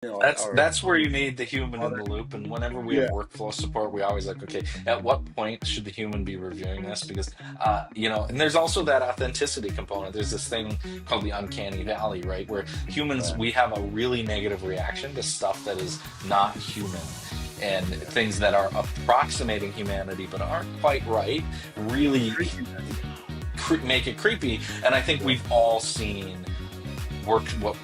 Or That's where you need the human in other. the loop. And whenever we have Yeah, workflow support, we always like, okay, at what point should the human be reviewing this? Because and there's also that authenticity component. There's this thing called the uncanny valley, right? Where humans, right. we have a really negative reaction to stuff that is not human. And Yeah. things that are approximating humanity but aren't quite right really Creepiness. make it creepy. And I think Yeah. we've all seen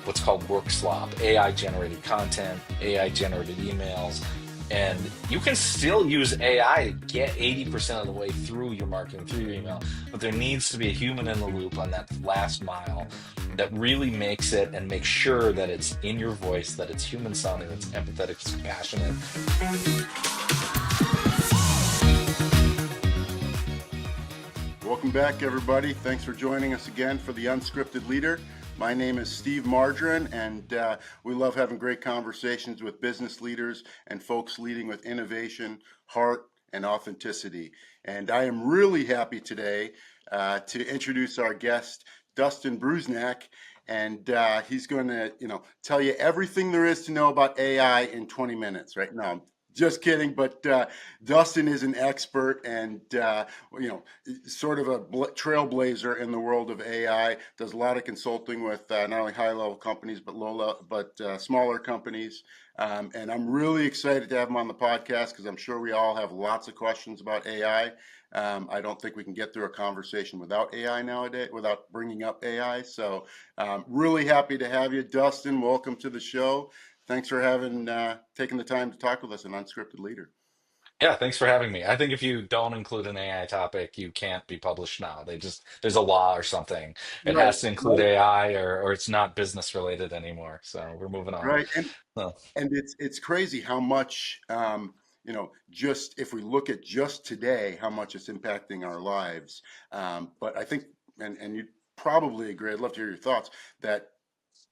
what's called work slop, AI generated content, AI generated emails, and you can still use AI to get 80% of the way through your marketing, through your email, but there needs to be a human in the loop on that last mile that really makes it and makes sure that it's in your voice, that it's human sounding, it's empathetic, it's passionate. Welcome back, everybody. Thanks for joining us again for the Unscripted Leader. My name is Steve Margerin, and we love having great conversations with business leaders and folks leading with innovation, heart, and authenticity. And I am really happy today to introduce our guest, Dustin Bruzenak, and he's going to, tell you everything there is to know about AI in 20 minutes. Right now, just kidding, but Dustin is an expert and sort of a trailblazer in the world of AI. Does a lot of consulting with not only high-level companies but smaller companies. And I'm really excited to have him on the podcast because I'm sure we all have lots of questions about AI. I don't think we can get through a conversation without AI nowadays, without bringing up AI. So really happy to have you, Dustin. Welcome to the show. Thanks for having taking the time to talk with us, an unscripted leader. Yeah, thanks for having me. I think if you don't include an AI topic, you can't be published now. There's a law or something. It Right, has to include right, AI or it's not business related anymore. So we're moving on. right. So, And it's crazy how much just if we look at just today, how much it's impacting our lives. But I think, and you probably agree. I'd love to hear your thoughts that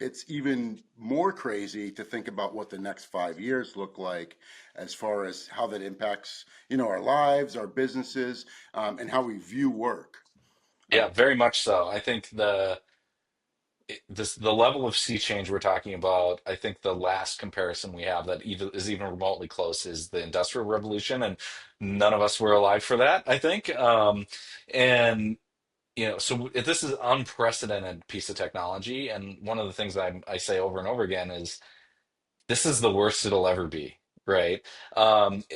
it's even more crazy to think about what the next 5 years look like as far as how that impacts, our lives, our businesses, and how we view work. yeah, Uh, very much so. I think the level of sea change we're talking about, I think the last comparison we have that even remotely close is the Industrial Revolution, and none of us were alive for that, I think. And so this is unprecedented piece of technology, and one of the things I say over and over again is this is the worst it'll ever be, right?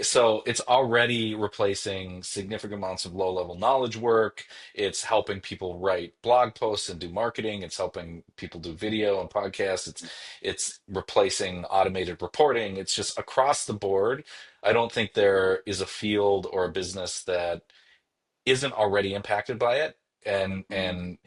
So it's already replacing significant amounts of low-level knowledge work. It's helping people write blog posts and do marketing. It's helping people do video and podcasts. It's replacing automated reporting. It's just across the board. I don't think there is a field or a business that isn't already impacted by it. mm,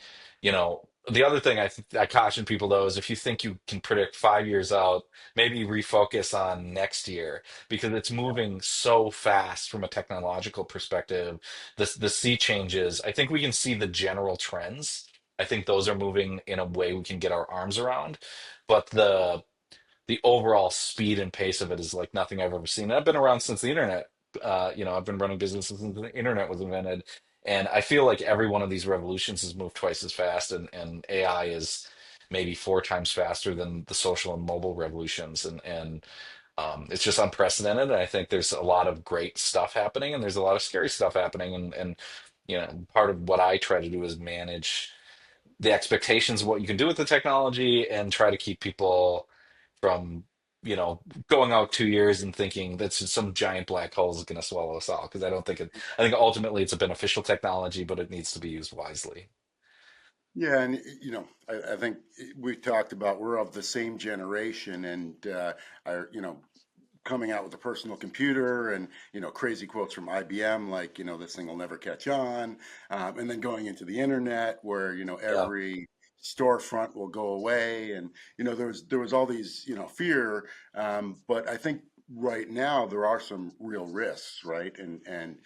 The other thing I caution people though is if you think you can predict 5 years out, maybe refocus on next year because it's moving so fast from a technological perspective. The sea changes. I think we can see the general trends. I think those are moving in a way we can get our arms around, but the overall speed and pace of it is like nothing I've ever seen. And I've been around since the internet. I've been running businesses since the internet was invented, and I feel like every one of these revolutions has moved twice as fast, and AI is maybe four times faster than the social and mobile revolutions, and it's just unprecedented. And I think there's a lot of great stuff happening, and there's a lot of scary stuff happening, and part of what I try to do is manage the expectations of what you can do with the technology and try to keep people from going out 2 years and thinking that some giant black hole is going to swallow us all, because I think ultimately it's a beneficial technology, but it needs to be used wisely. yeah, and I think we talked about we're of the same generation, and are coming out with a personal computer, and crazy quotes from IBM like this thing will never catch on, and then going into the internet where Yeah. every storefront will go away, and there was all these fear, but I think right now there are some real risks, right, and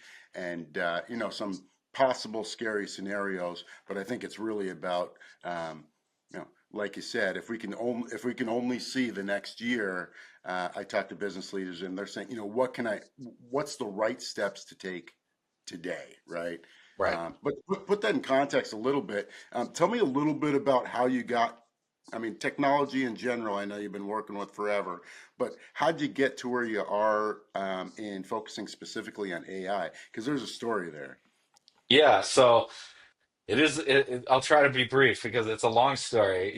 some possible scary scenarios, but I think it's really about like you said, if we can only see the next year. I talk to business leaders and they're saying, what's the right steps to take today, right? Right. But put that in context a little bit. Tell me a little bit about how you got I mean, technology in general, I know you've been working with forever, but how'd you get to where you are in focusing specifically on AI? Because there's a story there. Yeah, so I'll try to be brief because it's a long story.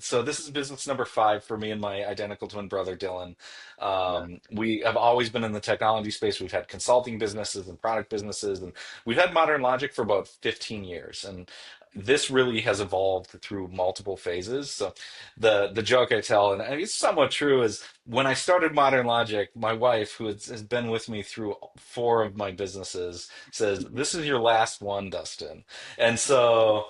So this is business number five for me and my identical twin brother Dylan. Yeah. We have always been in the technology space. We've had consulting businesses and product businesses, and we've had Modern Logic for about 15 years. And this really has evolved through multiple phases. So the joke I tell, and it's somewhat true, is when I started Modern Logic, my wife, who has been with me through four of my businesses, says, "This is your last one, Dustin." And so,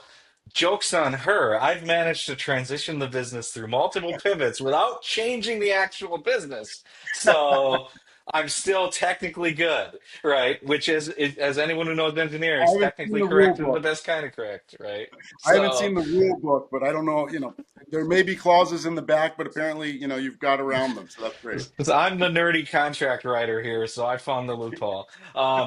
joke's on her. I've managed to transition the business through multiple pivots without changing the actual business. So, I'm still technically good, right? Which is, as anyone who knows I engineering, is haven't seen technically the rule correct is the book. best kind of correct, right? I haven't So, seen the rule book, but I don't know, there may be clauses in the back, but apparently, you've got around them. So that's great. 'cause I'm the nerdy contract writer here, so I found the loophole.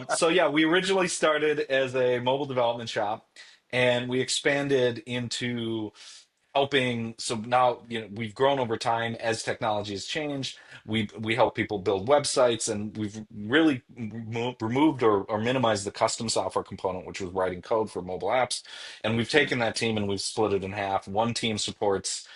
So yeah, we originally started as a mobile development shop, and we expanded into helping. So now, we've grown over time as technology has changed. We help people build websites, and we've really removed or minimized the custom software component, which was writing code for mobile apps. And we've Okay. taken that team and we've split it in half. One team supports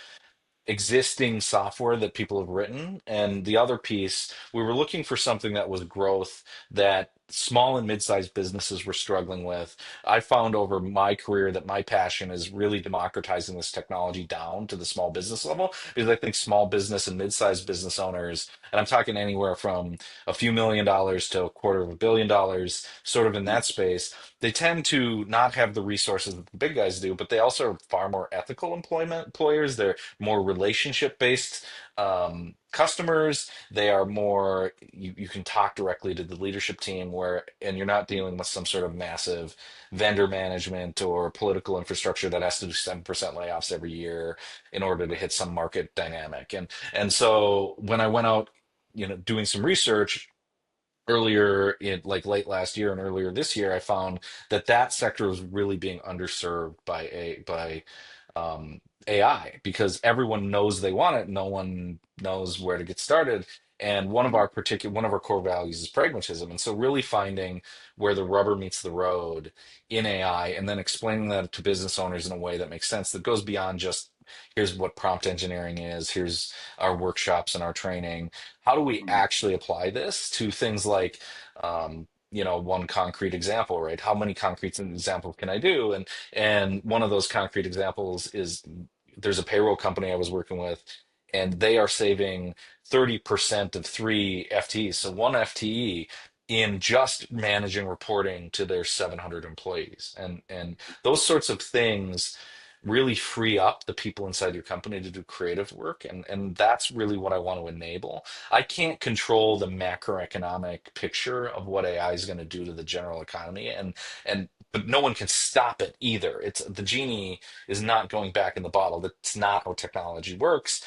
existing software that people have written. And the other piece, we were looking for something that was growth that small and mid-sized businesses were struggling with. I found over my career that my passion is really democratizing this technology down to the small business level, because I think small business and mid-sized business owners, and I'm talking anywhere from a few $1 million to $250 million, sort of in Mm, that space, they tend to not have the resources that the big guys do, but they also are far more ethical employers. They're more relationship based customers. They are more, you can talk directly to the leadership team, and you're not dealing with some sort of massive vendor management or political infrastructure that has to do 7% layoffs every year in order to hit some market dynamic. And so when I went out, doing some research earlier in, like, late last year and earlier this year, I found that that sector was really being underserved by AI, because everyone knows they want it. No one knows where to get started. And one of our core values is pragmatism. And so really finding where the rubber meets the road in AI, and then explaining that to business owners in a way that makes sense, that goes beyond just here's what prompt engineering is, here's our workshops and our training. How do we mm, actually apply this to things like, one concrete example, right? How many concrete examples can I do? And one of those concrete examples is, there's a payroll company I was working with, and they are saving 30% of three FTEs. So one FTE in just managing reporting to their 700 employees. And those sorts of things really free up the people inside your company to do creative work. And that's really what I want to enable. I can't control the macroeconomic picture of what AI is going to do to the general economy, and but no one can stop it either. It's the genie is not going back in the bottle. That's not how technology works.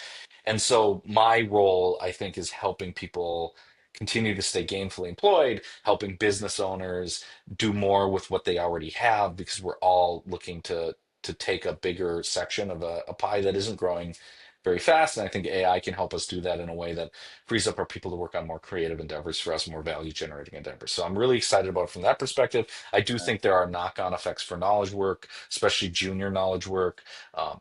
And so my role, I think, is helping people continue to stay gainfully employed, helping business owners do more with what they already have, because we're all looking to take a bigger section of a pie that isn't growing very fast. And I think AI can help us do that in a way that frees up our people to work on more creative endeavors for us, more value generating endeavors. So I'm really excited about it from that perspective. I do yeah, think there are knock on effects for knowledge work, especially junior knowledge work.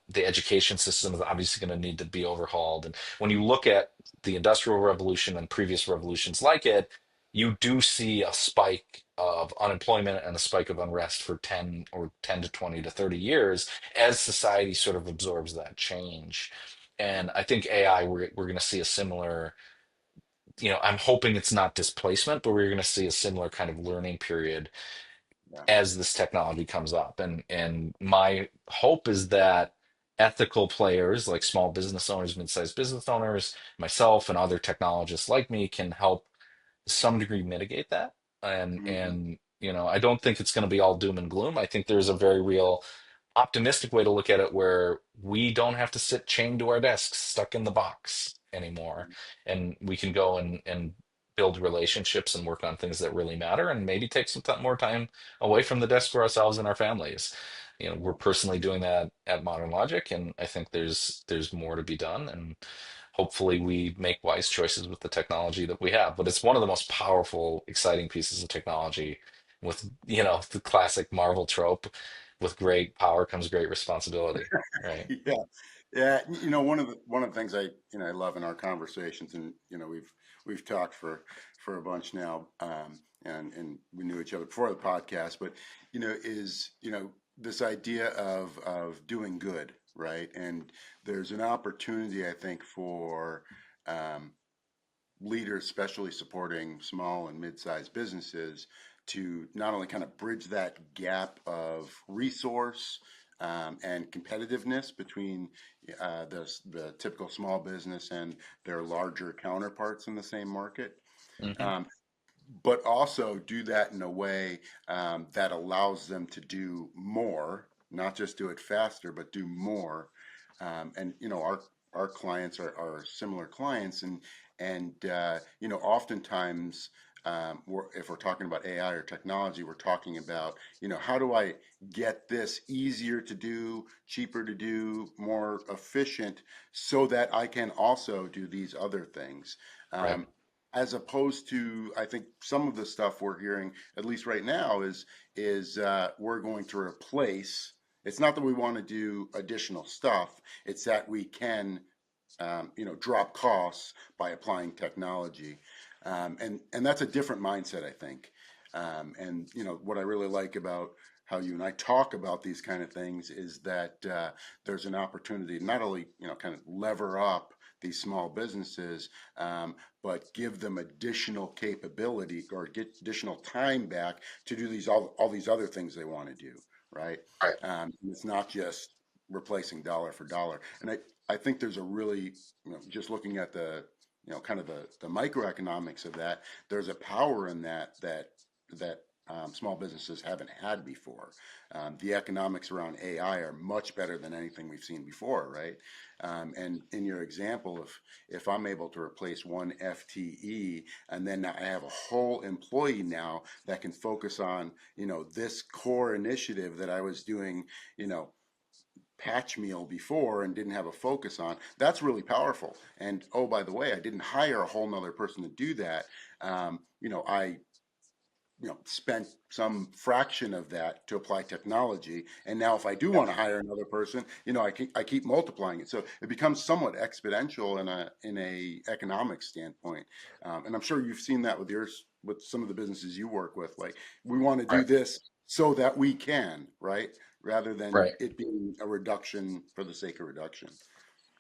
The education system is obviously going to need to be overhauled. And when you look at the Industrial Revolution and previous revolutions like it, you do see a spike of unemployment and a spike of unrest for 10 to 20 to 30 years as society sort of absorbs that change. And I think AI, we're going to see a similar, I'm hoping it's not displacement, but we're going to see a similar kind of learning period yeah. as this technology comes up. And my hope is that ethical players like small business owners, mid-sized business owners, myself, and other technologists like me can help to some degree mitigate that. Mhm. And I don't think it's going to be all doom and gloom. I think there's a very real optimistic way to look at it, where we don't have to sit chained to our desks stuck in the box anymore, and we can go and build relationships and work on things that really matter, and maybe take some more time away from the desk for ourselves and our families. we're personally doing that at Modern Logic, and I think there's more to be done, and hopefully we make wise choices with the technology that we have. But it's one of the most powerful, exciting pieces of technology with, the classic Marvel trope, with great power comes great responsibility, right? Yeah, yeah. One of the things I love in our conversations, and we've talked for a bunch now, and we knew each other before the podcast, but is this idea of doing good, right? And there's an opportunity, I think, for um, leaders, especially supporting small and mid-sized businesses, to not only kind of bridge that gap of resource and competitiveness between the typical small business and their larger counterparts in the same market, Hmm. um, but also do that in a way that allows them to do more, not just do it faster, but do more. And our clients are similar clients, and oftentimes. If we're talking about AI or technology, we're talking about, how do I get this easier to do, cheaper to do, more efficient, so that I can also do these other things. Right. As opposed to, I think some of the stuff we're hearing, at least right now, is we're going to replace. It's not that we want to do additional stuff; it's that we can, drop costs by applying technology, and that's a different mindset, I think. And what I really like about how you and I talk about these kind of things is that there's an opportunity to not only kind of lever up these small businesses, but give them additional capability or get additional time back to do all these other things they want to do, right? Right. It's not just replacing dollar for dollar. And I think there's a really, just looking at the, kind of the microeconomics of that, there's a power in that small businesses haven't had before. The economics around AI are much better than anything we've seen before, right? And in your example, if I'm able to replace one FTE, and then I have a whole employee now that can focus on, this core initiative that I was doing, you know, patch meal before and didn't have a focus on, that's really powerful. And oh, by the way, I didn't hire a whole nother person to do that. I spent some fraction of that to apply technology, and now if I do want to hire another person, I keep multiplying it, so it becomes somewhat exponential in a economic standpoint. And I'm sure you've seen that with some of the businesses you work with, like, we want to do Right. this so that we can, right, rather than Right. it being a reduction for the sake of reduction.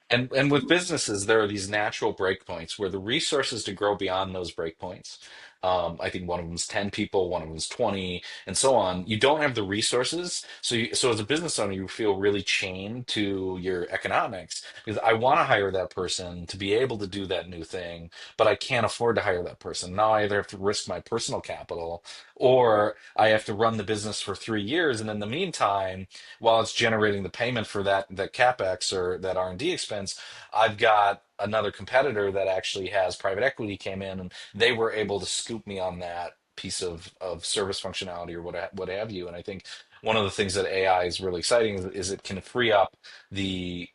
And with businesses, there are these natural breakpoints where the resources to grow beyond those breakpoints. I think one of them is 10 people, one of them is 20, and so on. You don't have the resources. So as a business owner, you feel really chained to your economics because I want to hire that person to be able to do that new thing, but I can't afford to hire that person. Now I either have to risk my personal capital or I have to run the business for 3 years. And in the meantime, while it's generating the payment for that capex or that R&D expense, I've got another competitor that actually has private equity came in and they were able to scoop me on that piece of service functionality or what have you. And I think one of the things that AI is really exciting is it can free up the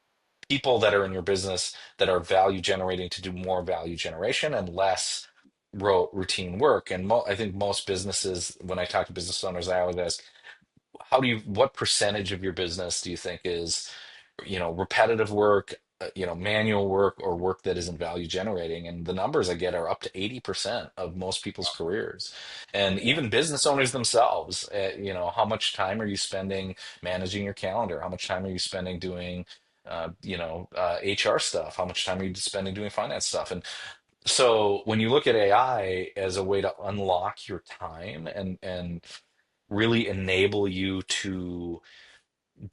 people that are in your business that are value generating to do more value generation and less routine work. And I think most businesses, when I talk to business owners, I always ask, what percentage of your business do you think is, repetitive work, manual work, or work that isn't value generating? And the numbers I get are up to 80% of most people's careers. And Yeah. even business owners themselves, how much time are you spending managing your calendar? How much time are you spending doing, HR stuff? How much time are you spending doing finance stuff? And so when you look at AI as a way to unlock your time and really enable you to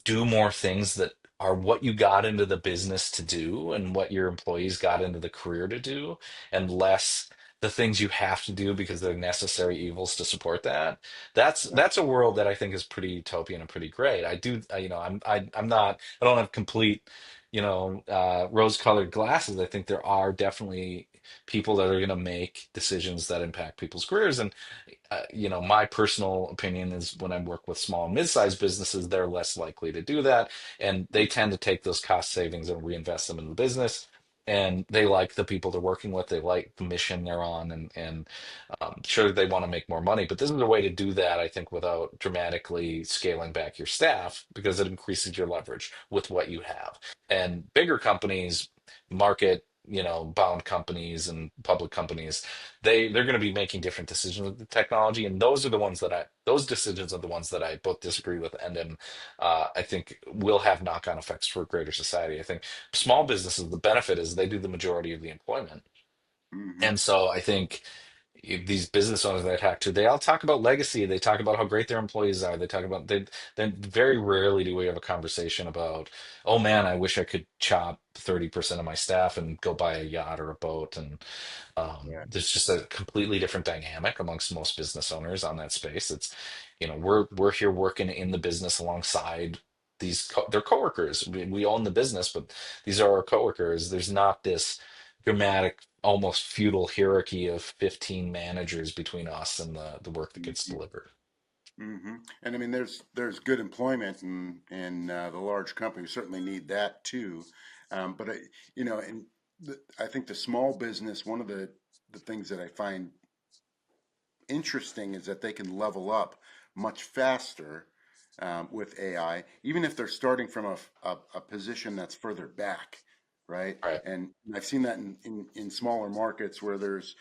do more things that are what you got into the business to do and what your employees got into the career to do, and less the things you have to do because they're necessary evils to support that. That's a world that I think is pretty utopian and pretty great. I'm not, I don't have complete, rose-colored glasses. I think there are definitely people that are going to make decisions that impact people's careers. And my personal opinion is when I work with small and mid-sized businesses, they're less likely to do that, and they tend to take those cost savings and reinvest them in the business. And they like the people they're working with. They like the mission they're on, and sure, they want to make more money. But this is a way to do that, I think, without dramatically scaling back your staff because it increases your leverage with what you have. And bigger companies, market, bound companies and public companies, they're going to be making different decisions with the technology, and those decisions are the ones that I both disagree with and I think will have knock-on effects for greater society. I think small businesses, the benefit is they do the majority of the employment, Mm-hmm. and so I think these business owners that I talk to, they all talk about legacy. They talk about how great their employees are. They talk about then very rarely do we have a conversation about, oh man, I wish I could chop 30% of my staff and go buy a yacht or a boat. And Yeah. there's just a completely different dynamic amongst most business owners on that space. It's, we're here working in the business alongside they're coworkers. We own the business, but these are our coworkers. There's not this dramatic, almost feudal hierarchy of 15 managers between us and the work that gets delivered. Mm-hmm. And I mean, there's good employment in the large company. We certainly need that too. But and I think the small business, one of the things that I find interesting is that they can level up much faster with AI, even if they're starting from a position that's further back, right? Right. And I've seen that in smaller markets where there's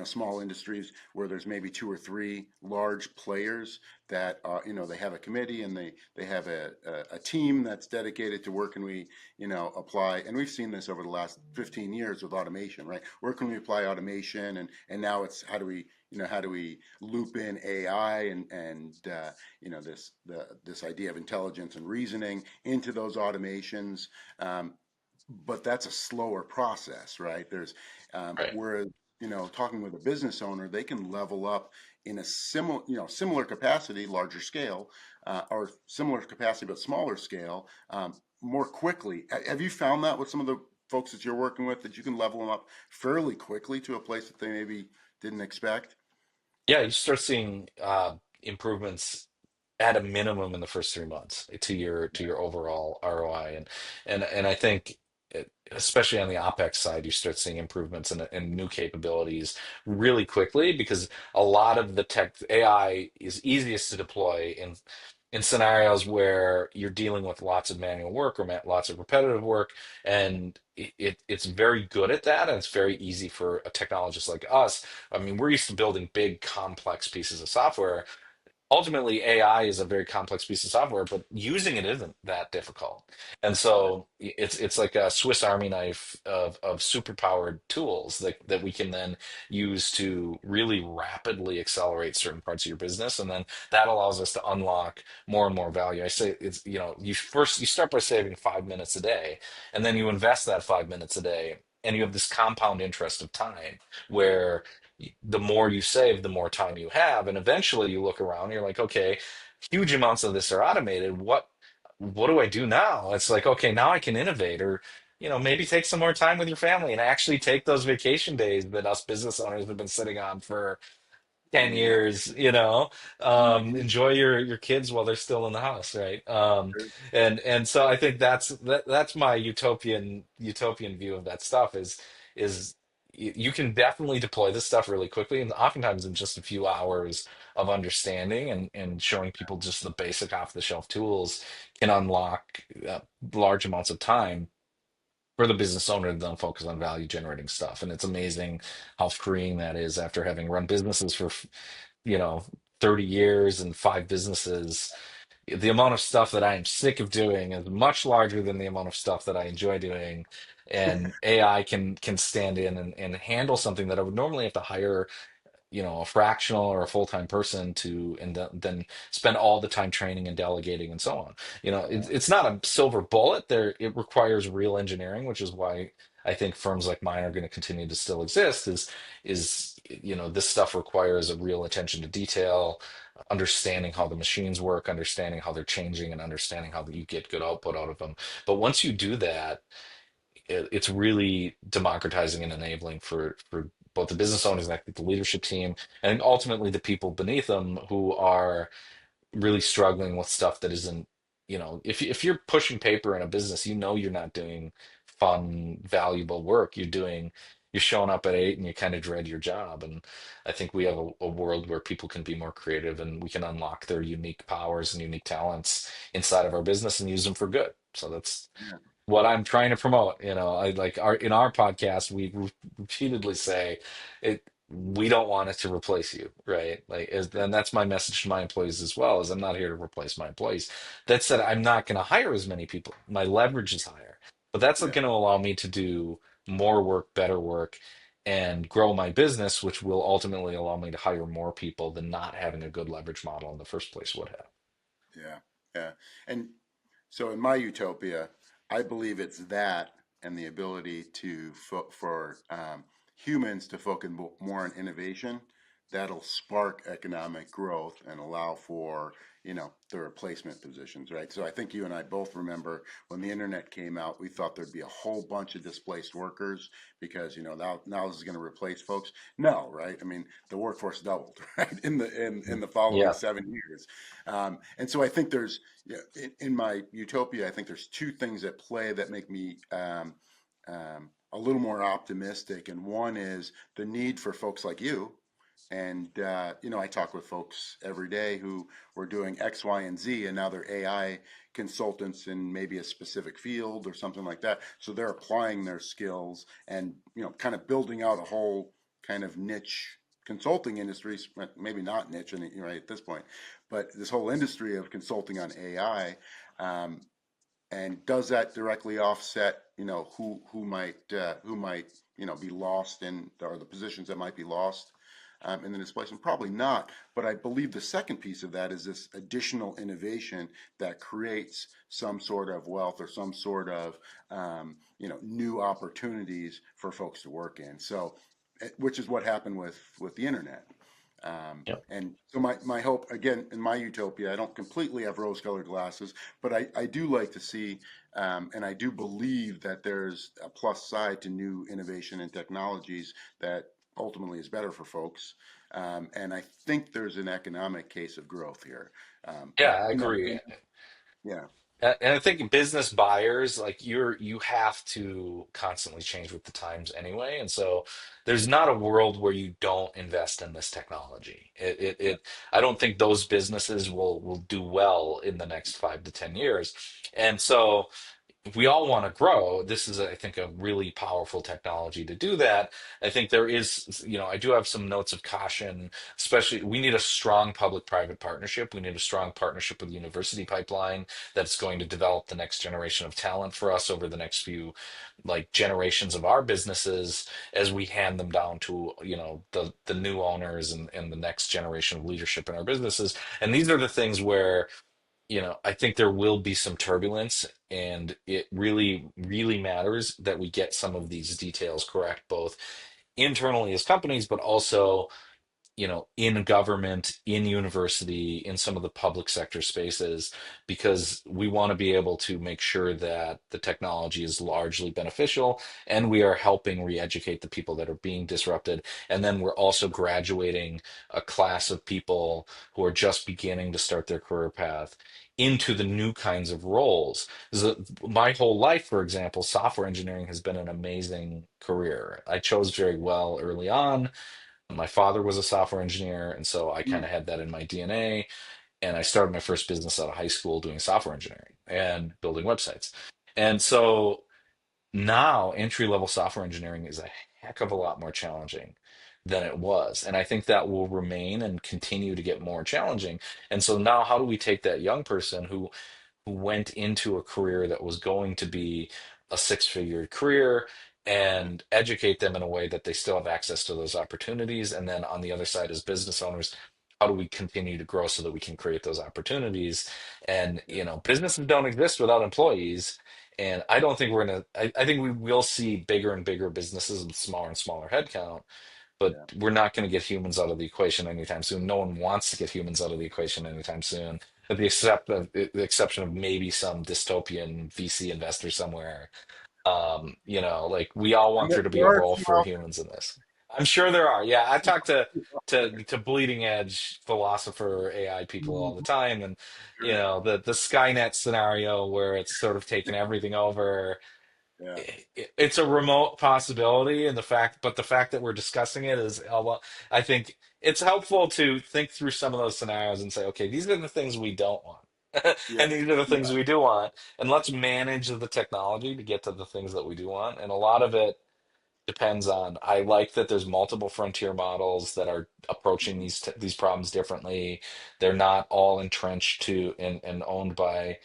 small industries where there's maybe two or three large players that they have a committee and they have a team that's dedicated to where can we apply, and we've seen this over the last 15 years with automation, right? Where can we apply automation, and now it's how do we loop in AI and this idea of intelligence and reasoning into those automations. But that's a slower process, right? There's Right. whereas talking with a business owner, they can level up in a similar capacity, larger scale, or similar capacity but smaller scale, more quickly. Have you found that with some of the folks that you're working with, that you can level them up fairly quickly to a place that they maybe didn't expect? Yeah, you start seeing improvements at a minimum in the first 3 months to your overall ROI, and I think especially on the OpEx side, you start seeing improvements and new capabilities really quickly because a lot of the tech AI is easiest to deploy in scenarios where you're dealing with lots of manual work or lots of repetitive work, and it's very good at that, and it's very easy for a technologist like us. I mean, we're used to building big, complex pieces of software. Ultimately, AI is a very complex piece of software, but using it isn't that difficult. And so it's like a Swiss Army knife of superpowered tools that we can then use to really rapidly accelerate certain parts of your business. And then that allows us to unlock more and more value. I say it's, you start by saving 5 minutes a day, and then you invest that 5 minutes a day, and you have this compound interest of time where the more you save, the more time you have. And eventually you look around and you're like, okay, huge amounts of this are automated. What do I do now? It's like, okay, now I can innovate, or maybe take some more time with your family and actually take those vacation days that us business owners have been sitting on for 10 Yeah. years, Hmm. enjoy your kids while they're still in the house, right? And so I think that's my utopian view of that stuff is you can definitely deploy this stuff really quickly, and oftentimes in just a few hours of understanding and showing people just the basic off-the-shelf tools can unlock large amounts of time for the business owner to then focus on value generating stuff. And it's amazing how freeing that is after having run businesses for, you know, 30 years and five businesses. The amount of stuff that I am sick of doing is much larger than the amount of stuff that I enjoy doing. And AI can stand in and handle something that I would normally have to hire, a fractional or a full-time person to, and then spend all the time training and delegating and so on. It's not a silver bullet there. It requires real engineering, which is why I think firms like mine are going to continue to still exist is this stuff requires a real attention to detail, understanding how the machines work, understanding how they're changing, and understanding how you get good output out of them. But once you do that, it's really democratizing and enabling for both the business owners and I think the leadership team, and ultimately the people beneath them who are really struggling with stuff that isn't, if you're pushing paper in a business, you're not doing fun, valuable work. You're showing up at 8 and you kind of dread your job. And I think we have a world where people can be more creative and we can unlock their unique powers and unique talents inside of our business and use them for good. So that's Yeah. what I'm trying to promote. I like in our podcast, we repeatedly say it. We don't want it to replace you, right? And that's my message to my employees as well. Is I'm not here to replace my employees. That said, I'm not going to hire as many people. My leverage is higher, but that's going Yeah. to allow me to do more work, better work, and grow my business, which will ultimately allow me to hire more people than not having a good leverage model in the first place would have. Yeah. Yeah. And so in my utopia, I believe it's that and the ability for humans to focus more on innovation that'll spark economic growth and allow for the replacement positions, right? So I think you and I both remember when the internet came out, we thought there'd be a whole bunch of displaced workers because now this is going to replace folks. No, right? I mean, the workforce doubled, right, in the following Yeah. 7 years. And so I think there's, yeah, in my utopia, I think there's two things at play that make me a little more optimistic. And one is the need for folks like you. And, I talk with folks every day who were doing X, Y, and Z, and now they're AI consultants in maybe a specific field or something like that. So they're applying their skills and, kind of building out a whole kind of niche consulting industries, maybe not niche right at this point, but this whole industry of consulting on AI. Um, and does that directly offset, who might be lost in, or the positions that might be lost in the displacement? Probably not. But I believe the second piece of that is this additional innovation that creates some sort of wealth or some sort of new opportunities for folks to work in. So, which is what happened with the internet. And so my hope, again, in my utopia, I don't completely have rose-colored glasses, but I do like to see, and I do believe that there's a plus side to new innovation and technologies that ultimately is better for folks. And I think there's an economic case of growth here. Yeah, I Now, agree. yeah, And I think business buyers, like you have to constantly change with the times anyway. And so there's not a world where you don't invest in this technology. yeah, I don't think those businesses will do well in the next 5 to 10 years. And so we all want to grow. This is, I think, a really powerful technology to do that. I think there is, I do have some notes of caution, especially we need a strong public-private partnership. We need a strong partnership with the university pipeline that's going to develop the next generation of talent for us over the next few like generations of our businesses as we hand them down to, the new owners and the next generation of leadership in our businesses. And these are the things where I think there will be some turbulence, and it really, really matters that we get some of these details correct, both internally as companies, but also in government, in university, in some of the public sector spaces, because we want to be able to make sure that the technology is largely beneficial and we are helping re-educate the people that are being disrupted. And then we're also graduating a class of people who are just beginning to start their career path into the new kinds of roles. My whole life, for example, software engineering has been an amazing career. I chose very well early on. My father was a software engineer, and so I kind mm, of had that in my DNA. And I started my first business out of high school doing software engineering and building websites. And so now entry level software engineering is a heck of a lot more challenging than it was. And I think that will remain and continue to get more challenging. And so now, how do we take that young person who went into a career that was going to be a six-figure career and educate them in a way that they still have access to those opportunities? And then on the other side, as business owners, how do we continue to grow so that we can create those opportunities? And, yeah, businesses don't exist without employees. And I don't think we're gonna. I think we will see bigger and bigger businesses with smaller and smaller headcount, but Yeah. we're not going to get humans out of the equation anytime soon. No one wants to get humans out of the equation anytime soon, with the exception of maybe some dystopian VC investor somewhere. Like we all And want there to be there a are role some for out humans in this. I'm sure there are. Yeah, I talk to bleeding edge philosopher AI people all the there. time, and Sure. the Skynet scenario where it's sort of taken everything over. Yeah. It's a remote possibility, and the fact that we're discussing it is, well, I think it's helpful to think through some of those scenarios and say, okay, these are the things we don't want, Yeah. and these are the things Yeah. we do want, and let's manage the technology to get to the things that we do want. And a lot of it depends on. I like that there's multiple frontier models that are approaching these problems differently. They're not all entrenched to and owned by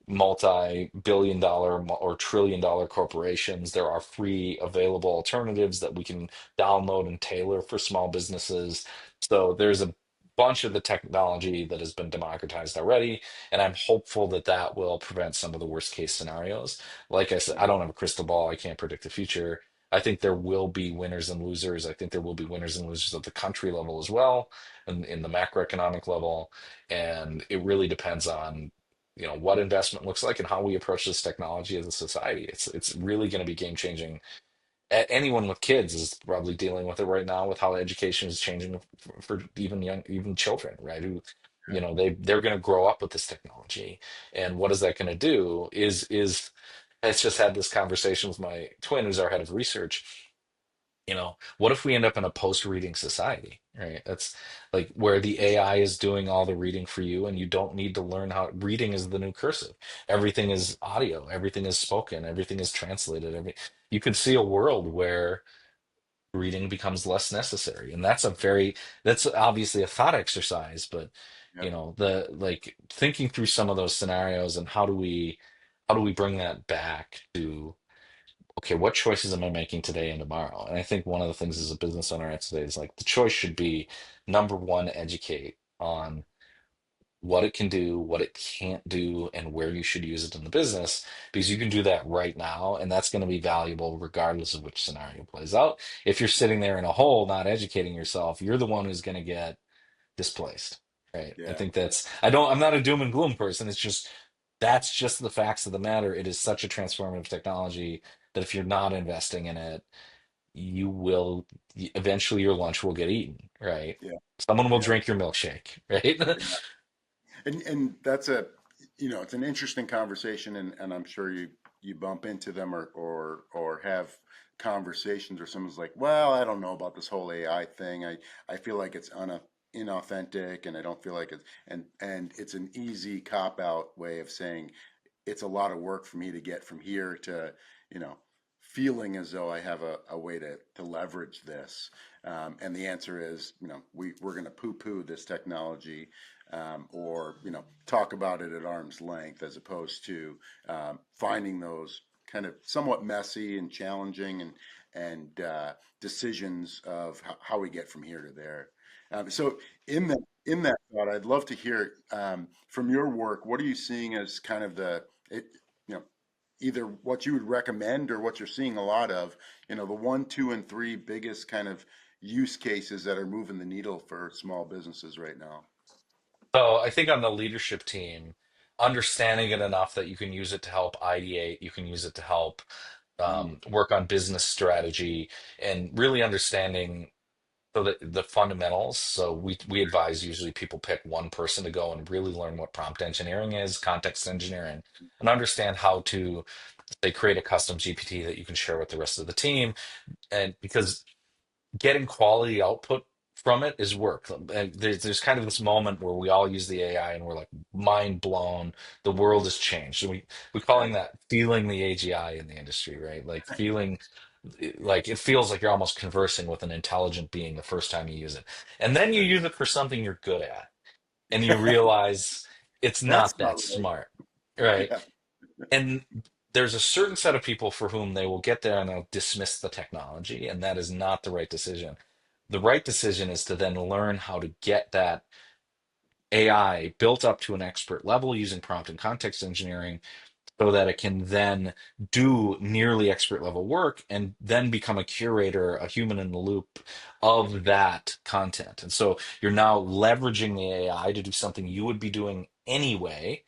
multi-billion dollar or trillion dollar corporations. There are free available alternatives that we can download and tailor for small businesses. So there's a bunch of the technology that has been democratized already, and I'm hopeful that that will prevent some of the worst case scenarios. Like I said, I don't have a crystal ball. I can't predict the future. I think there will be winners and losers. I think there will be winners and losers at the country level as well, and in the macroeconomic level. And it really depends on what investment looks like and how we approach this technology as a society. It's really going to be game changing. Anyone with kids is probably dealing with it right now with how education is changing for even children, right? Who they're going to grow up with this technology, and what is that going to do? Is I just had this conversation with my twin, who's our head of research. What if we end up in a post-reading society, right? That's like where the AI is doing all the reading for you, and you don't need to learn how reading is the new cursive. Everything is audio, everything is spoken, everything is translated. You could see a world where reading becomes less necessary, and that's obviously a thought exercise, but Yeah. the like thinking through some of those scenarios and how do we bring that back to okay, what choices am I making today and tomorrow? And I think one of the things as a business owner I'd say is like the choice should be number one, educate on what it can do, what it can't do, and where you should use it in the business, because you can do that right now, and that's going to be valuable regardless of which scenario plays out. If you're sitting there in a hole, not educating yourself, you're the one who's going to get displaced, right? I Yeah. think I'm not a doom and gloom person. That's just the facts of the matter. It is such a transformative technology that if you're not investing in it, you will eventually your lunch will get eaten, right? Yeah. Someone will Yeah. drink your milkshake, right? And that's it's an interesting conversation, and I'm sure you bump into them or have conversations, or someone's like, well, I don't know about this whole AI thing. I feel like it's inauthentic, and I don't feel like it's and it's an easy cop out way of saying it's a lot of work for me to get from here to, you know, feeling as though I have a way to leverage this. And the answer is, we're going to poo-poo this technology, or, talk about it at arm's length, as opposed to finding those kind of somewhat messy and challenging and decisions of how we get from here to there. So in that thought, I'd love to hear from your work. What are you seeing as kind of it, you know, either what you would recommend or what you're seeing a lot of, the one, two, and three biggest kind of use cases that are moving the needle for small businesses right now? So I think on the leadership team, understanding it enough that you can use it to help ideate, you can use it to help Mm, work on business strategy, and really understanding the fundamentals. So we advise usually people pick one person to go and really learn what prompt engineering is, context engineering, and understand how to say create a custom GPT that you can share with the rest of the team. And because getting quality output from it is work. And there's kind of this moment where we all use the AI and we're like mind blown. The world has changed. So we calling right. that feeling the AGI in the industry, right? Like feeling like it feels like you're almost conversing with an intelligent being the first time you use it. And then you Right. use it for something you're good at and you Yeah. realize it's That's not not that right. smart, right? Yeah. And there's a certain set of people for whom they will get there and they'll dismiss the technology, and that is not the right decision. The right decision is to then learn how to get that AI built up to an expert level using prompt and context engineering so that it can then do nearly expert level work and then become a curator, a human in the loop of that content. And so you're now leveraging the AI to do something you would be doing anyway,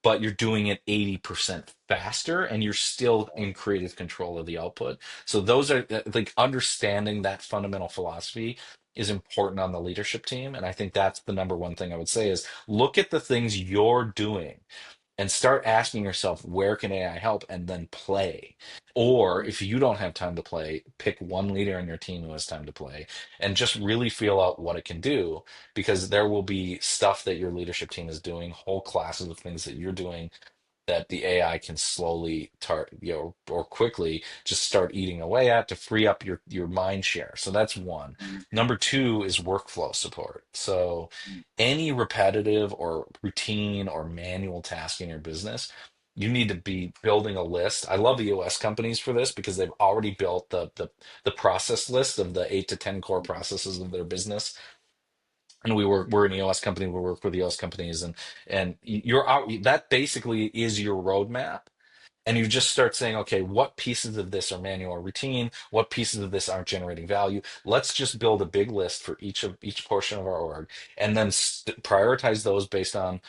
but you're doing it 80% faster and you're still in creative control of the output. So those are like understanding that fundamental philosophy is important on the leadership team. And I think that's the number one thing I would say is look at the things you're doing and start asking yourself, where can AI help? And then play. Or if you don't have time to play, pick one leader on your team who has time to play and just really feel out what it can do, because there will be stuff that your leadership team is doing, whole classes of things that you're doing that the AI can slowly or quickly just start eating away at to free up your mind share. So that's one. Number two is workflow support. So any repetitive or routine or manual task in your business, you need to be building a list. I love the EOS companies for this because they've already built the process list of the 8 to 10 core processes of their business. And we're an EOS company. We work with EOS companies, and you're out. That basically is your roadmap, and you just start saying, okay, what pieces of this are manual or routine? What pieces of this aren't generating value? Let's just build a big list for each portion of our org, and then prioritize those based on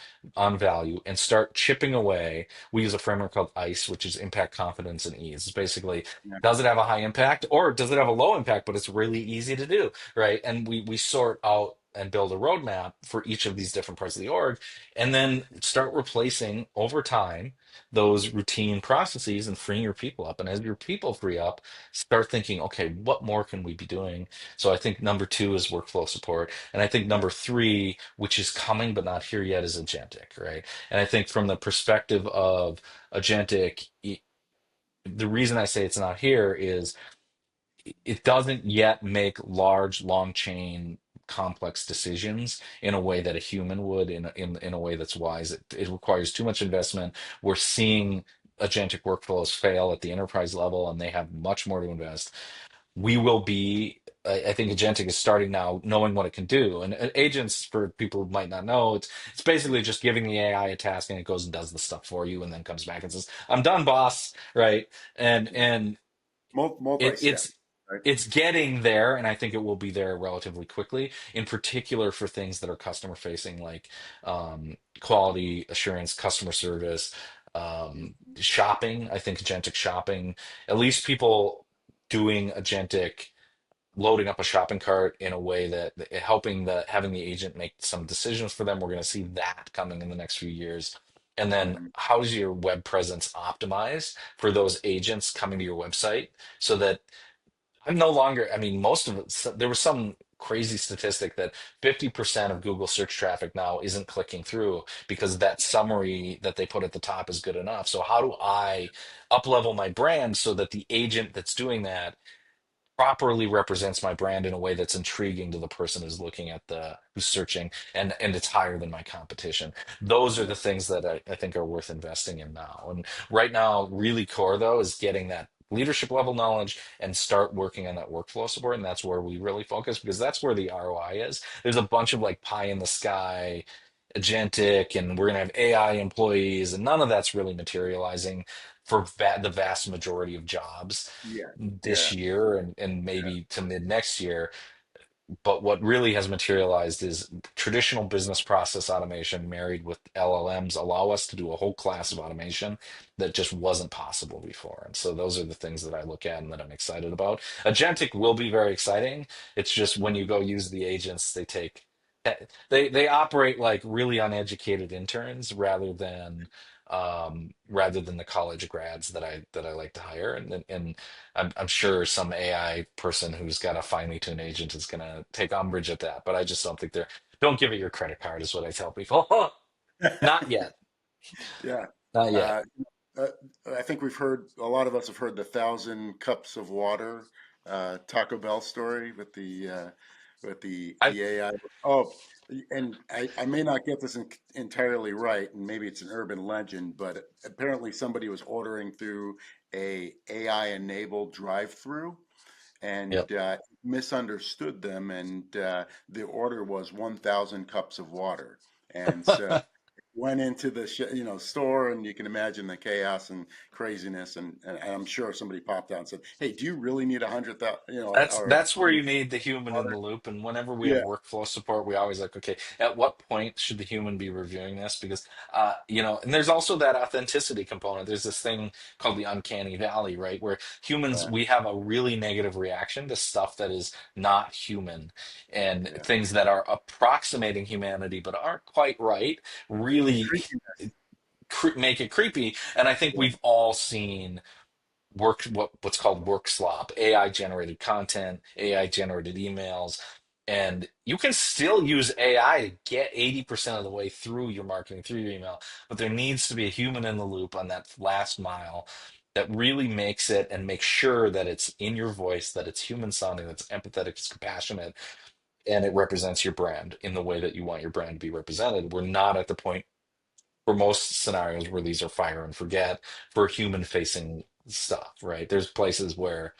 value, and start chipping away. We use a framework called ICE, which is impact, confidence, and ease. It's basically, does it have a high impact or does it have a low impact, but it's really easy to do, right? And we sort out and build a roadmap for each of these different parts of the org, and then start replacing over time those routine processes and freeing your people up. And as your people free up, start thinking, okay, what more can we be doing? So I think number two is workflow support. And I think number three, which is coming but not here yet, is agentic, right? And I think from the perspective of agentic, the reason I say it's not here is it doesn't yet make large, long chain, complex decisions in a way that a human would, in a way that's wise. It requires too much investment. We're seeing agentic workflows fail at the enterprise level, and they have much more to invest. We will be. I think agentic is starting now, knowing what it can do. And agents, for people who might not know, it's basically just giving the AI a task, and it goes and does the stuff for you, and then comes back and says, "I'm done, boss." Right? And it, Multi-step, it's right? it's getting there, and I think it will be there relatively quickly, in particular for things that are customer facing, like quality assurance, customer service, shopping. I think agentic shopping, at least people doing agentic, loading up a shopping cart in a way that helping the having the agent make some decisions for them. We're going to see that coming in the next few years. And then Mhm. how's your web presence optimized for those agents coming to your website, so that I'm no longer, I mean, most of it, there was some crazy statistic that 50% of Google search traffic now isn't clicking through because that summary that they put at the top is good enough. So how do I up level my brand so that the agent that's doing that properly represents my brand in a way that's intriguing to the person who's looking at who's searching, and it's higher than my competition? Those are Yeah. the things that I think are worth investing in now. And right now, really core though is getting that leadership level knowledge and start working on that workflow support. And that's where we really focus, because that's where the ROI is. There's a bunch of like pie in the sky agentic, and we're going to have AI employees, and none of that's really materializing for the vast majority of jobs Yeah. this Yeah. year, and maybe to mid next year. But what really has materialized is traditional business process automation married with LLMs allow us to do a whole class of automation that just wasn't possible before. And so those are the things that I look at and that I'm excited about. Agentic will be very exciting. It's just when you go use the agents, they operate like really uneducated interns rather than the college grads that I like to hire. And I'm sure some AI person who's got a finely tuned agent is going to take umbrage at that, but I just don't think don't give it your credit card, is what I tell people. Not yet. Yeah. Not yet. Uh, uh, I think a lot of us have heard the 1,000 cups of water Taco Bell story with I the AI. Oh, and I may not get this entirely right, and maybe it's an urban legend, but apparently somebody was ordering through a AI enabled drive-through and Yep. misunderstood them, and the order was 1,000 cups of water, and so. went into the store, and you can imagine the chaos and craziness, and I'm sure somebody popped out and said, "Hey, do you really need 100,000, or That's where you need the human in the loop. And whenever we have yeah, workflow support, we always like, okay, at what point should the human be reviewing this? Because, and there's also that authenticity component. There's this thing called the uncanny valley, right? Where humans, right, we have a really negative reaction to stuff that is not human, and yeah, things that are approximating humanity but aren't quite right the really creepiness, make it creepy. And I think yeah, we've all seen what's called work slop, AI generated content, AI generated emails, and you can still use AI to get 80% of the way through your marketing, through your email, but there needs to be a human in the loop on that last mile that really makes it and makes sure that it's in your voice, that it's human sounding, that's empathetic, it's compassionate, and it represents your brand in the way that you want your brand to be represented. We're not at the point for most scenarios where these are fire and forget for human facing stuff, right? There's places where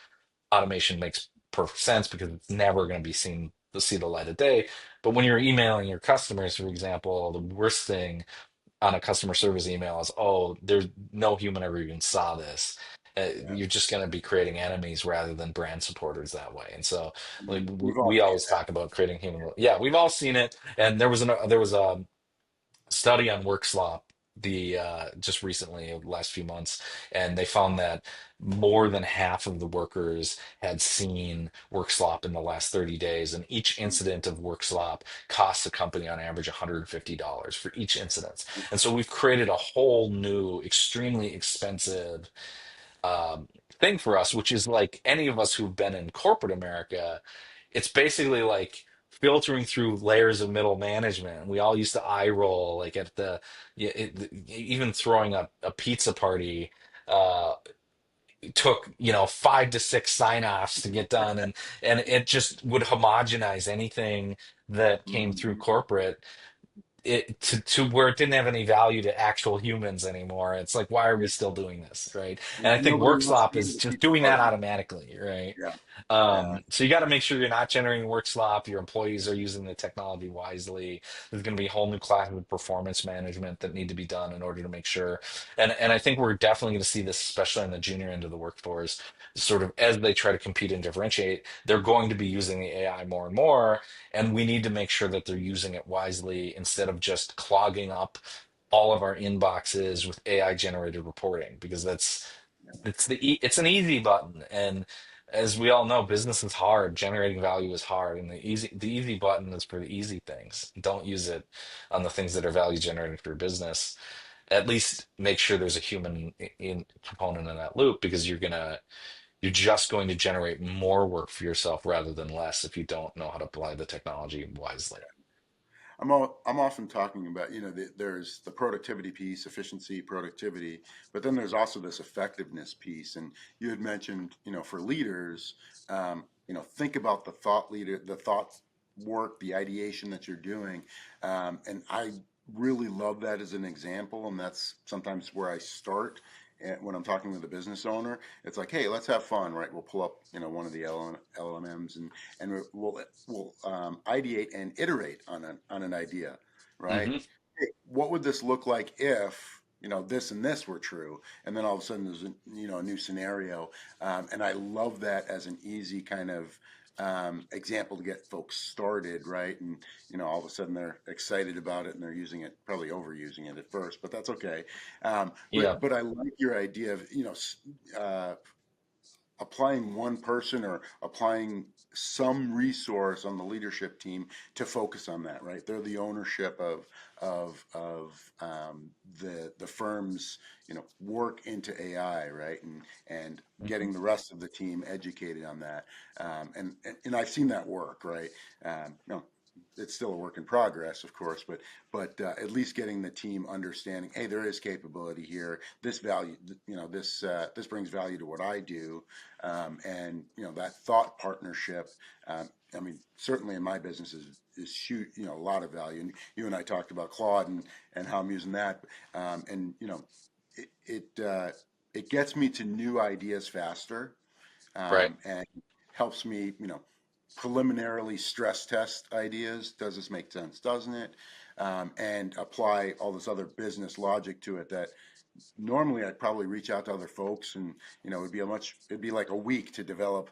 automation makes perfect sense because it's never going to be seen to see the light of day. But when you're emailing your customers, for example, the worst thing on a customer service email is, oh, there's no human ever even saw this. yeah. You're just going to be creating enemies rather than brand supporters that way. And so, like, We've all we seen always talk about creating human. Yeah, we've all seen it. And there was a study on work slop the just recently, the last few months, and they found that more than half of the workers had seen work slop in the last 30 days, and each incident of work slop costs the company on average $150 for each incident. And so we've created a whole new extremely expensive thing for us, which is like any of us who've been in corporate America, it's basically like filtering through layers of middle management. We all used to eye roll like at even throwing a pizza party uh took 5 to 6 sign-offs to get done, and it just would homogenize anything that came through Mhm. corporate to where it didn't have any value to actual humans anymore. It's like, why are we Yeah. still doing this, right? Yeah. And I think Nobody work wants to slop go to is the just pizza doing that party. automatically, right? Yeah, yeah, So you got to make sure you're not generating work slop. Your employees are using the technology wisely. There's going to be a whole new class of performance management that need to be done in order to make sure. And I think we're definitely going to see this, especially on the junior end of the workforce, sort of as they try to compete and differentiate. They're going to be using the AI more and more, and we need to make sure that they're using it wisely instead of just clogging up all of our inboxes with AI generated reporting, because it's an easy button. And as we all know, business is hard, generating value is hard, and the easy button is for the easy things. Don't use it on the things that are value generating for your business. At least make sure there's a human in component in that loop, because you're just going to generate more work for yourself rather than less if you don't know how to apply the technology wisely. I'm often talking about, there's the productivity piece, efficiency, productivity, but then there's also this effectiveness piece. And you had mentioned, for leaders, think about the thought work, the ideation that you're doing. And I really love that as an example. And that's sometimes where I start. And when I'm talking with a business owner, it's like, hey, let's have fun, right? We'll pull up, one of the LLMs, and we'll ideate and iterate on an idea, right? Hmm. Hey, what would this look like if this and this were true? And then all of a sudden there's a new scenario, and I love that as an easy kind of example to get folks started, right? And all of a sudden they're excited about it and they're using it, probably overusing it at first, but that's okay. Yeah. But I like your idea of applying one person or applying some resource on the leadership team to focus on that, right? They're the ownership of the firm's work into AI, right? And Mhm. getting the rest of the team educated on that. And I've seen that work, right? It's still a work in progress, of course, but at least getting the team understanding, hey, there is capability here. This value, this brings value to what I do, and that thought partnership. I mean, certainly in my business is shoot a lot of value. And you and I talked about Claude and how I'm using that, and it it gets me to new ideas faster, Right. and helps me preliminarily stress test ideas. Does this make sense? Doesn't it? And apply all this other business logic to it that normally I'd probably reach out to other folks and it'd be like a week to develop,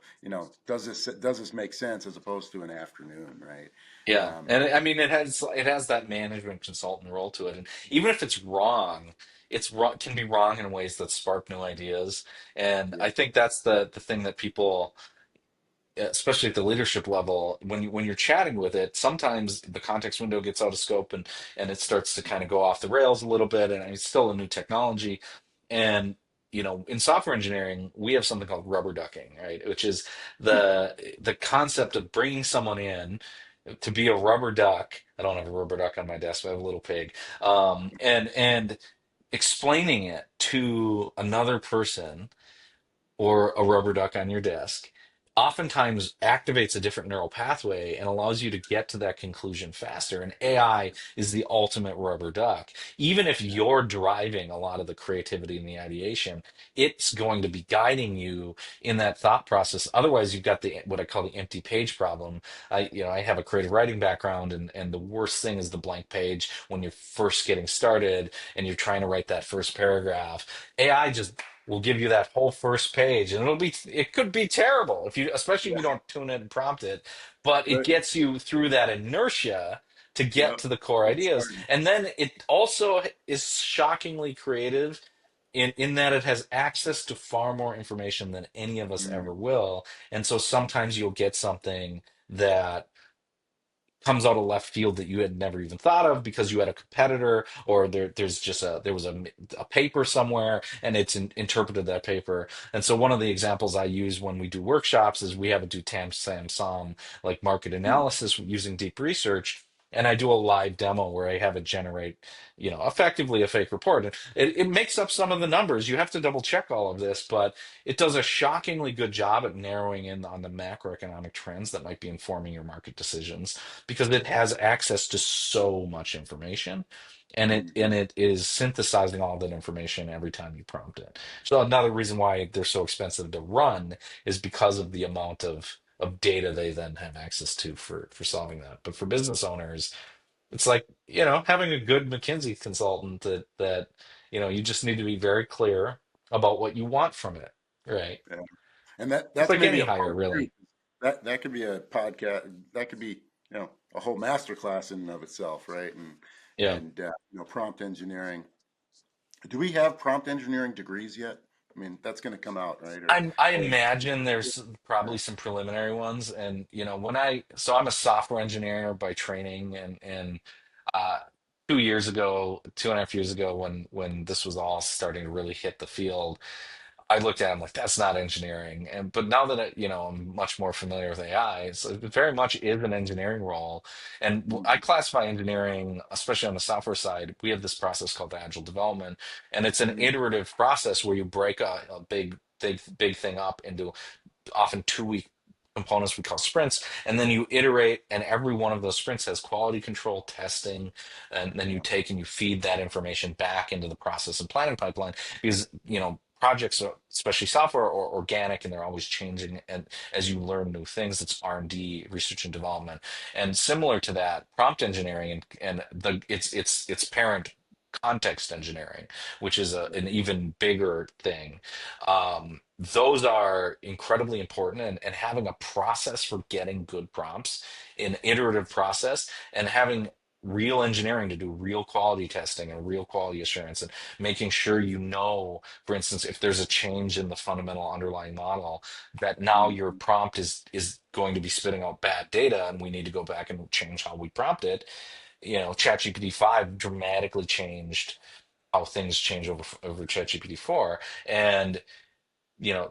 does this make sense as opposed to an afternoon, right? Yeah, Um, and I mean it has that management consultant role to it, and even if it's wrong, it's wrong can be wrong in ways that spark new ideas, and yeah. I think that's the thing that people, especially at the leadership level, when you're chatting with it, sometimes the context window gets out of scope and it starts to kind of go off the rails a little bit, and it's still a new technology. And in software engineering, we have something called rubber ducking, right? Which is the concept of bringing someone in to be a rubber duck. I don't have a rubber duck on my desk, but I have a little pig. And explaining it to another person or a rubber duck on your desk oftentimes activates a different neural pathway and allows you to get to that conclusion faster. And AI is the ultimate rubber duck. Even if you're driving a lot of the creativity and the ideation, it's going to be guiding you in that thought process. Otherwise, you've got the what I call the empty page problem. I have a creative writing background, and the worst thing is the blank page when you're first getting started and you're trying to write that first paragraph. AI just will give you that whole first page, and it could be terrible if you, especially if you Yeah. don't tune it and prompt it, but it Right. gets you through that inertia to get Yep. to the core Get ideas. started. And then it also is shockingly creative in that it has access to far more information than any of us Mm, ever will. And so sometimes you'll get something that comes out of left field that you had never even thought of because you had a competitor, or there was a paper somewhere and interpreted that paper. And so one of the examples I use when we do workshops is we have a do tam sam sam like market mm, analysis using deep research. And I do a live demo where I have it generate, effectively a fake report. And it makes up some of the numbers. You have to double check all of this, but it does a shockingly good job at narrowing in on the macroeconomic trends that might be informing your market decisions, because it has access to so much information, and it mhm. and it is synthesizing all that information every time you prompt it. So another reason why they're so expensive to run is because of the amount of data they then have access to for solving that. But for business owners, it's like, having a good McKinsey consultant that you just need to be very clear about what you want from it. Right. Yeah. And It's that's like maybe any a hire, part two. really. That could be a podcast. That could be, a whole master class in and of itself, right? Yeah. Prompt engineering. Do we have prompt engineering degrees yet? I mean, that's going to come out, right? I Or imagine there's yeah. probably some preliminary ones, and so I'm a software engineer by training, and uh, 2 years ago, 2.5 years ago, when this was all starting to really hit the field, I looked at it, I'm like, that's not engineering. But now that I'm much more familiar with AI, so it very much is an engineering role. And I Mhm, classify engineering, especially on the software side. We have this process called agile development, and it's an mhm, iterative process where you break a big thing up into often 2 week components we call sprints, and then you iterate, and every one of those sprints has quality control testing, and then you yeah. take and you feed that information back into the process and planning pipeline, because projects are, especially software, are organic and they're always changing, and as you learn new things, it's R&D, research and development. And similar to that, prompt engineering and its parent, context engineering, which is an even bigger thing. Those are incredibly important, and having a process for getting good prompts, an iterative process, and having real engineering to do real quality testing and real quality assurance, and making sure, for instance, if there's a change in the fundamental underlying model, that now your Mhm, prompt is going to be spitting out bad data, and we need to go back and change how we prompt it. ChatGPT 5 dramatically changed how things change over ChatGPT 4. And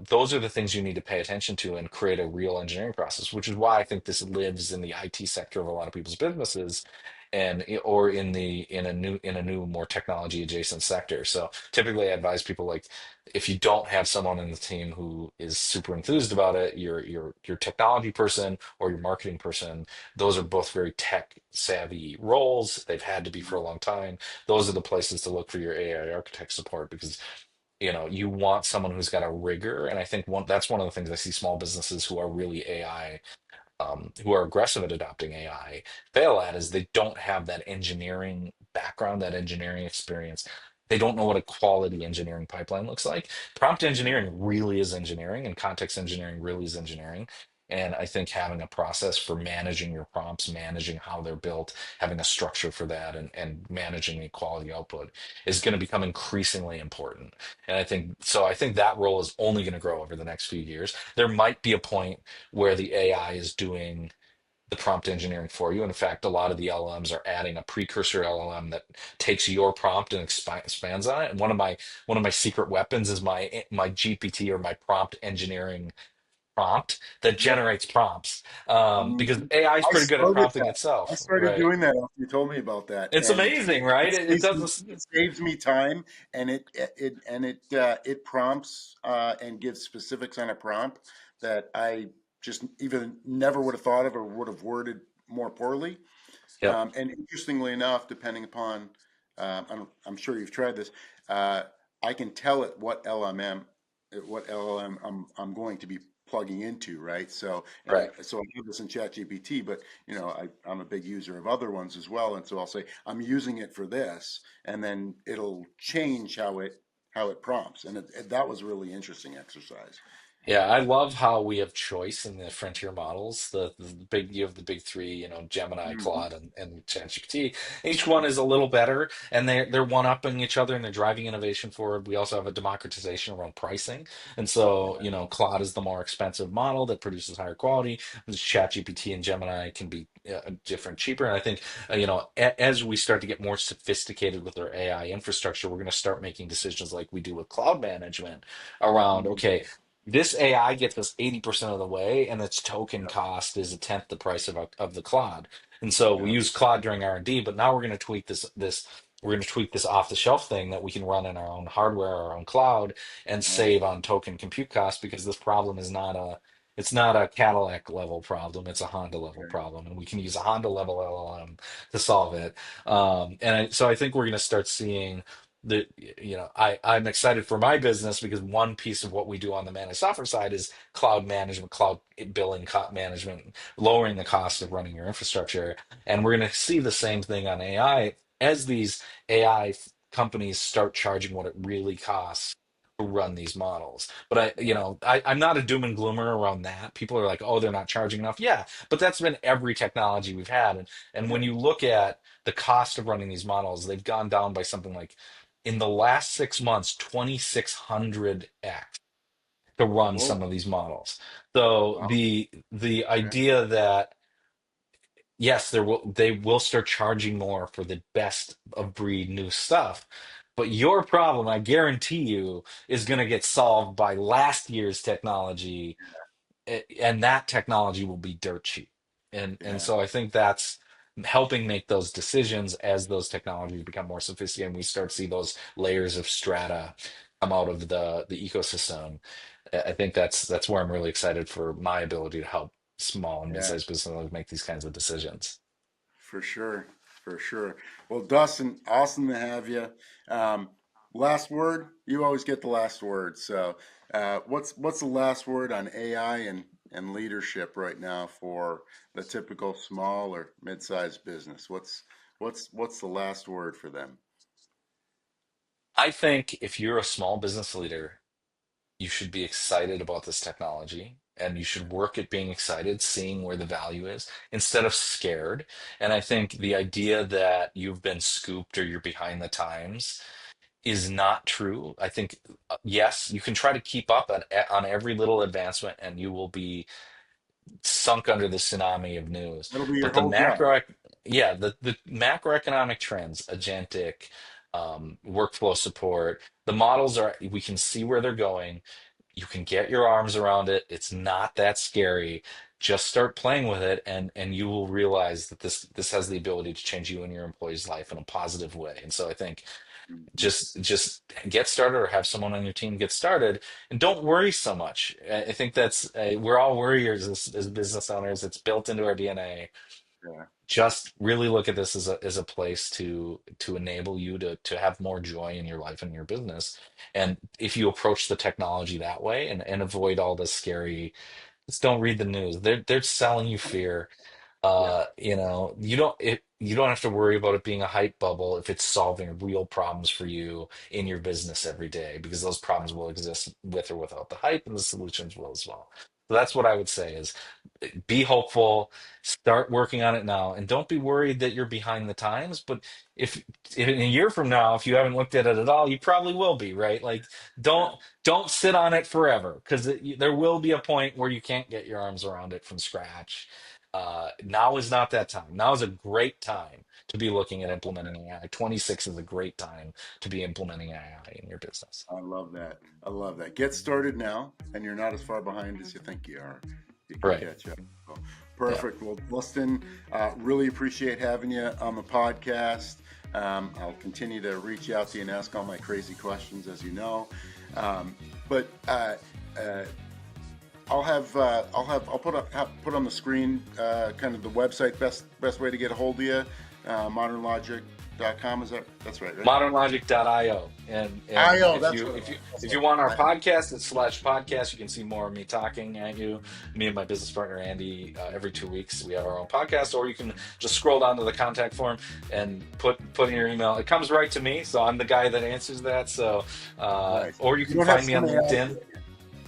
those are the things you need to pay attention to and create a real engineering process, which is why I think this lives in the IT sector of a lot of people's businesses, or in a new more technology adjacent sector. So typically I advise people, like, if you don't have someone in the team who is super enthused about it, your technology person or your marketing person, those are both very tech savvy roles. They've had to be for mhm, a long time. Those are the places to look for your AI architect support, because you want someone who's got a rigor. And I think that's one of the things I see small businesses who are really AI who are aggressive at adopting AI fail at is they don't have that engineering background, that engineering experience. They don't know what a quality engineering pipeline looks like. Prompt Yeah. engineering really is engineering, and context engineering really is engineering. And I think having a process for managing your prompts, managing how they're built, having a structure for that, and managing the quality output is going to become increasingly important. And I think so. I think that role is only going to grow over the next few years. There might be a point where the AI is doing the prompt engineering for you. In fact, a lot of the LLMs are adding a precursor LLM that takes your prompt and expands on it. And one of my secret weapons is my GPT, or my prompt engineering prompt that Yep. generates prompts. Because Mhm. AI is I pretty good at started prompting that. I itself, started right? doing that after you told me about that, It's and amazing, right? It doesn't. it saves me time, and it prompts and gives specifics on a prompt that I just even never would have thought of or would have worded more poorly. Yep. And interestingly enough, depending upon, I'm sure you've tried this, uh, I can tell it what LLM I'm going to be plugging into, right? So, Right. so I have this in ChatGPT, but I'm a big user of other ones as well, and so I'll say I'm using it for this, and then it'll change how it prompts, and that was a really interesting exercise. Yeah, I love how we have choice in the frontier models. The big you have the big three, Gemini, Mhm. Claude, and ChatGPT. Each one is a little better, and they're one-upping each other and they're driving innovation forward. We also have a democratization around pricing, and so Claude is the more expensive model that produces higher quality. ChatGPT and Gemini can be different, cheaper, and I think as we start to get more sophisticated with our AI infrastructure, we're going to start making decisions like we do with cloud management around, Mhm. okay, this AI gets us 80% of the way, and its token Yep. cost is a tenth the price of the Claude. And so we Yep. use Claude during R&D, but now we're going to tweak this we're going to tweak this off the shelf thing that we can run in our own hardware, our own cloud, and Yeah. save on token compute costs because this problem is not a Cadillac level problem, it's a Honda level Okay. problem, and we can use a Honda level LLM to solve it. So I think we're going to start seeing the I'm excited for my business because one piece of what we do on the managed software side is cloud management, cloud billing, management, lowering the cost of running your infrastructure. And we're going to see the same thing on AI as these AI companies start charging what it really costs to run these models. But I'm not a doom and gloomer around that. People are like, oh, they're not charging enough. Yeah, but that's been every technology we've had. And when Yeah. you look at the cost of running these models, they've gone down by something like in the last 6 months, 2,600x to run Whoa. some of these models. So Wow. the Okay. idea that yes, they will start charging more for the best of breed new stuff, but your problem, I guarantee you, is going to get solved by last year's technology, and that technology will be dirt cheap. And Yeah. so I think that's helping make those decisions as those technologies become more sophisticated and we start to see those layers of strata come out of the ecosystem. I think that's where I'm really excited for my ability to help small and Yeah. mid-sized businesses make these kinds of decisions. For sure, for sure. Well, Dustin, awesome to have you. Um, Last word. You always get the last word. So, what's the last word on AI and leadership right now for the typical small or mid-sized business? What's the last word for them? I think if you're a small business leader, you should be excited about this technology and you should work at being excited, seeing where the value is instead of scared. And I think the idea that you've been scooped or you're behind the times is not true. I think, yes, you can try to keep up on every little advancement and you will be sunk under the tsunami of news. That'll be your But the whole job. the macroeconomic trends, agentic, workflow support, the models are, we can see where they're going. You can get your arms around it. It's not that scary. Just start playing with it, and you will realize that this has the ability to change you and your employee's life in a positive way. And so I think Mhm. just get started or have someone on your team get started and don't worry so much. I think that's we're all worriers as business owners. It's built into our DNA. Yeah. Just really look at this as a place to enable you to have more joy in your life and your business. And if you approach the technology that way and avoid all the scary Just don't read the news. They're selling you fear. Yeah. You don't have to worry about it being a hype bubble if it's solving real problems for you in your business every day, because those problems will exist with or without the hype, and the solutions will as well. So that's what I would say is be hopeful, start working on it now, and don't be worried that you're behind the times. But if in a year from now, if you haven't looked at it at all, you probably will be, right? Like Yeah. don't sit on it forever, because there will be a point where you can't get your arms around it from scratch. Now is not that time. Now is a great time to be looking at implementing AI. 26 is a great time to be implementing AI in your business. I love that. I love that. Get started now, and you're not as far behind as you think you are. You can Right. catch up. So, Yeah. perfect. Well, Dustin, really appreciate having you on the podcast. I'll continue to reach out to you and ask all my crazy questions, as you know. But I'll put on the screen kind of the website, best way to get a hold of you. Modernlogic.com, that's right? Modernlogic.io. And IO, if that's you what it if you was. if you want our podcast, it's /podcast. You can see more of me talking at you. Me and my business partner Andy, every 2 weeks we have our own podcast, or you can just scroll down to the contact form and put in your email. It comes right to me, so I'm the guy that answers that. So Nice. or you You can don't have find me on somebody else. LinkedIn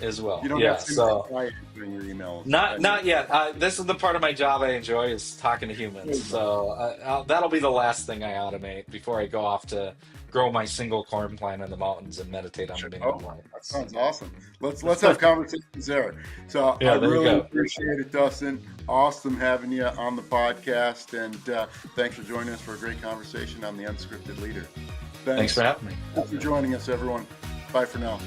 as well. You don't Yeah. have So somebody in your emails. not yet. This is the part of my job I enjoy, is talking to humans. So that'll be the last thing I automate before I go off to grow my single corn plant in the mountains and meditate on the meaning of Oh, life. that sounds awesome. Let's have conversations there. So I Yeah, there you really go. appreciate it, Dustin. Awesome having you on the podcast, and thanks for joining us for a great conversation on the Unscripted Leader. Thanks for having me. Thanks for joining us, everyone. Bye for now.